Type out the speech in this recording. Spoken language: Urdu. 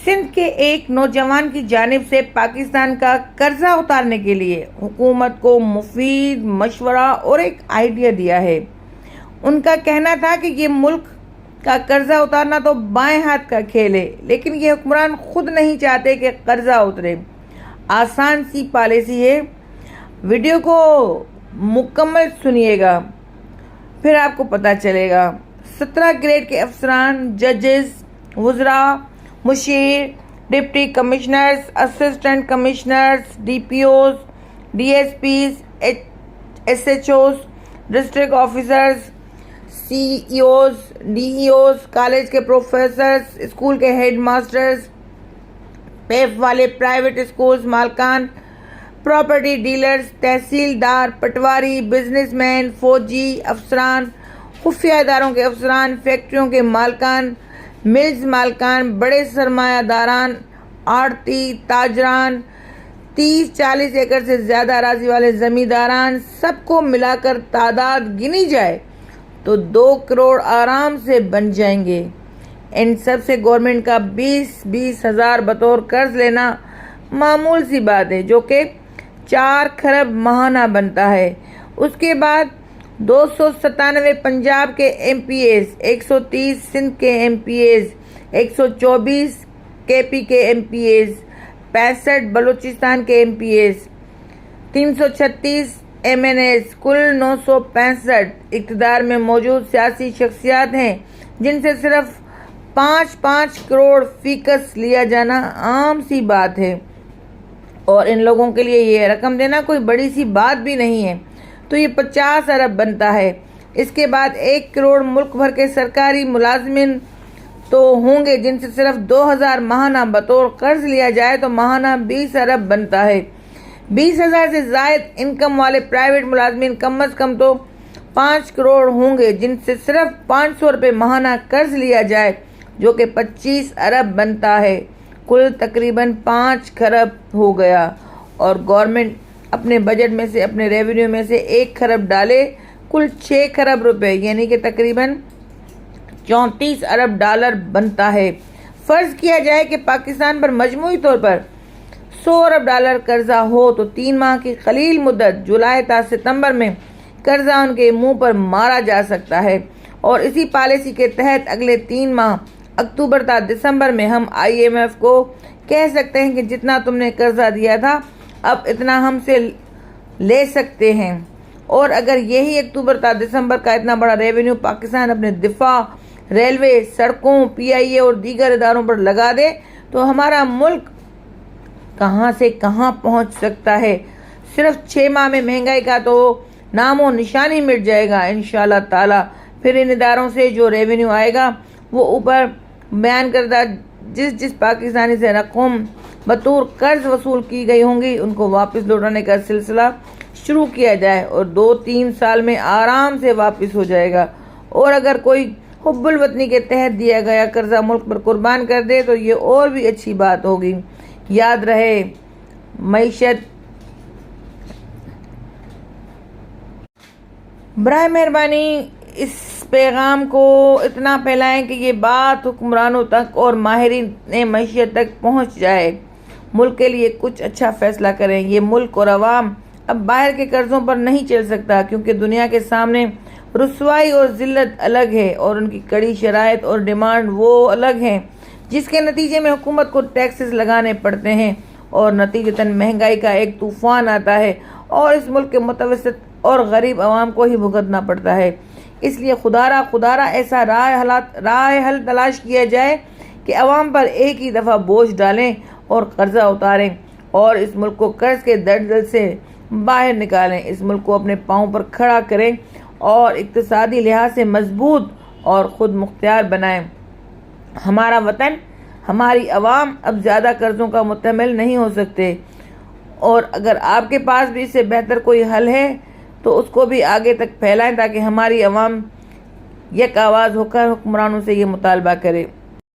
سندھ کے ایک نوجوان کی جانب سے پاکستان کا قرضہ اتارنے کے لیے حکومت کو مفید مشورہ اور ایک آئیڈیا دیا ہے۔ ان کا کہنا تھا کہ یہ ملک کا قرضہ اتارنا تو بائیں ہاتھ کا کھیل ہے، لیکن یہ حکمران خود نہیں چاہتے کہ قرضہ اترے۔ آسان سی پالیسی ہے۔ ویڈیو کو مکمل سنیے گا، پھر آپ کو پتہ چلے گا۔ 17 گریڈ کے افسران، ججز، وزراء، مشیر، deputy commissioners, assistant commissioners, D P Os, D S Ps, S H Os, district officers, C E Os, D E Os, college کے پروفیسرز، اسکول کے ہیڈ ماسٹرز، پیف والے پرائیویٹ اسکولز مالکان، پراپرٹی ڈیلرز، تحصیلدار، پٹواری، بزنس مین، فوجی افسران، خفیہ اداروں کے افسران، فیکٹریوں کے مالکان، ملز مالکان، بڑے سرمایہ داران، آڑتی، تاجران، 30-40 ایکڑ سے زیادہ اراضی والے زمینداران، سب کو ملا کر تعداد گنی جائے تو 2 کروڑ آرام سے بن جائیں گے۔ ان سب سے گورنمنٹ کا 20 ہزار بطور قرض لینا معمول سی بات ہے، جو کہ 4 کھرب ماہانہ بنتا ہے۔ اس کے بعد 297 پنجاب کے ایم پی ایز، 130 سندھ کے ایم پی ایز، 124 کے پی کے ایم پی ایز، 65 بلوچستان کے MPAs, 336 MNAs, کل 965 اقتدار میں موجود سیاسی شخصیات ہیں، جن سے صرف 5 کروڑ فی کس لیا جانا عام سی بات ہے، اور ان لوگوں کے لیے یہ رقم دینا کوئی بڑی سی بات بھی نہیں ہے، تو یہ 50 ارب بنتا ہے۔ اس کے بعد 1 کروڑ ملک بھر کے سرکاری ملازمین تو ہوں گے، جن سے صرف 2000 ماہانہ بطور قرض لیا جائے تو ماہانہ 20 ارب بنتا ہے۔ 20,000 سے زائد انکم والے پرائیویٹ ملازمین کم از کم تو 5 کروڑ ہوں گے، جن سے صرف 500 روپے ماہانہ قرض لیا جائے، جو کہ 25 ارب بنتا ہے۔ کل تقریباً 5 کھرب ہو گیا، اور گورنمنٹ اپنے بجٹ میں سے، اپنے ریونیو میں سے 1 کھرب ڈالے، کل 6 کھرب روپے، یعنی کہ تقریباً 34 ارب ڈالر بنتا ہے۔ فرض کیا جائے کہ پاکستان پر مجموعی طور پر 100 ارب ڈالر قرضہ ہو تو 3 ماہ کی قلیل مدت جولائی تا ستمبر میں قرضہ ان کے منہ پر مارا جا سکتا ہے، اور اسی پالیسی کے تحت اگلے 3 ماہ اکتوبر تا دسمبر میں ہم آئی ایم ایف کو کہہ سکتے ہیں کہ جتنا تم نے قرضہ دیا تھا اب اتنا ہم سے لے سکتے ہیں، اور اگر یہی اکتوبر تا دسمبر کا اتنا بڑا ریونیو پاکستان اپنے دفاع، ریلوے، سڑکوں، پی آئی اے اور دیگر اداروں پر لگا دے تو ہمارا ملک کہاں سے کہاں پہنچ سکتا ہے۔ صرف 6 ماہ میں مہنگائی کا تو نام و نشان ہی مٹ جائے گا انشاءاللہ تعالی۔ پھر ان اداروں سے جو ریونیو آئے گا وہ اوپر بیان کردہ جس پاکستانی سے رقم بطور قرض وصول کی گئی ہوں گی ان کو واپس لوٹانے کا سلسلہ شروع کیا جائے، اور 2-3 سال میں آرام سے واپس ہو جائے گا۔ اور اگر کوئی حب الوطنی کے تحت دیا گیا قرضہ ملک پر قربان کر دے تو یہ اور بھی اچھی بات ہوگی۔ یاد رہے، معیشت براہ مہربانی اس پیغام کو اتنا پھیلائیں کہ یہ بات حکمرانوں تک اور ماہرین معیشت تک پہنچ جائے۔ ملک کے لیے کچھ اچھا فیصلہ کریں۔ یہ ملک اور عوام اب باہر کے قرضوں پر نہیں چل سکتا، کیونکہ دنیا کے سامنے رسوائی اور ذلت الگ ہے، اور ان کی کڑی شرائط اور ڈیمانڈ وہ الگ ہیں، جس کے نتیجے میں حکومت کو ٹیکسز لگانے پڑتے ہیں، اور نتیجتاً مہنگائی کا ایک طوفان آتا ہے، اور اس ملک کے متوسط اور غریب عوام کو ہی بھگتنا پڑتا ہے۔ اس لیے خدارا ایسا راہ حل تلاش کیا جائے کہ عوام پر ایک ہی دفعہ بوجھ ڈالیں اور قرضہ اتاریں، اور اس ملک کو قرض کے دلدل سے باہر نکالیں، اس ملک کو اپنے پاؤں پر کھڑا کریں اور اقتصادی لحاظ سے مضبوط اور خود مختار بنائیں۔ ہمارا وطن، ہماری عوام اب زیادہ قرضوں کا محتمل نہیں ہو سکتے، اور اگر آپ کے پاس بھی اس سے بہتر کوئی حل ہے تو اس کو بھی آگے تک پھیلائیں تاکہ ہماری عوام یک آواز ہو کر حکمرانوں سے یہ مطالبہ کرے۔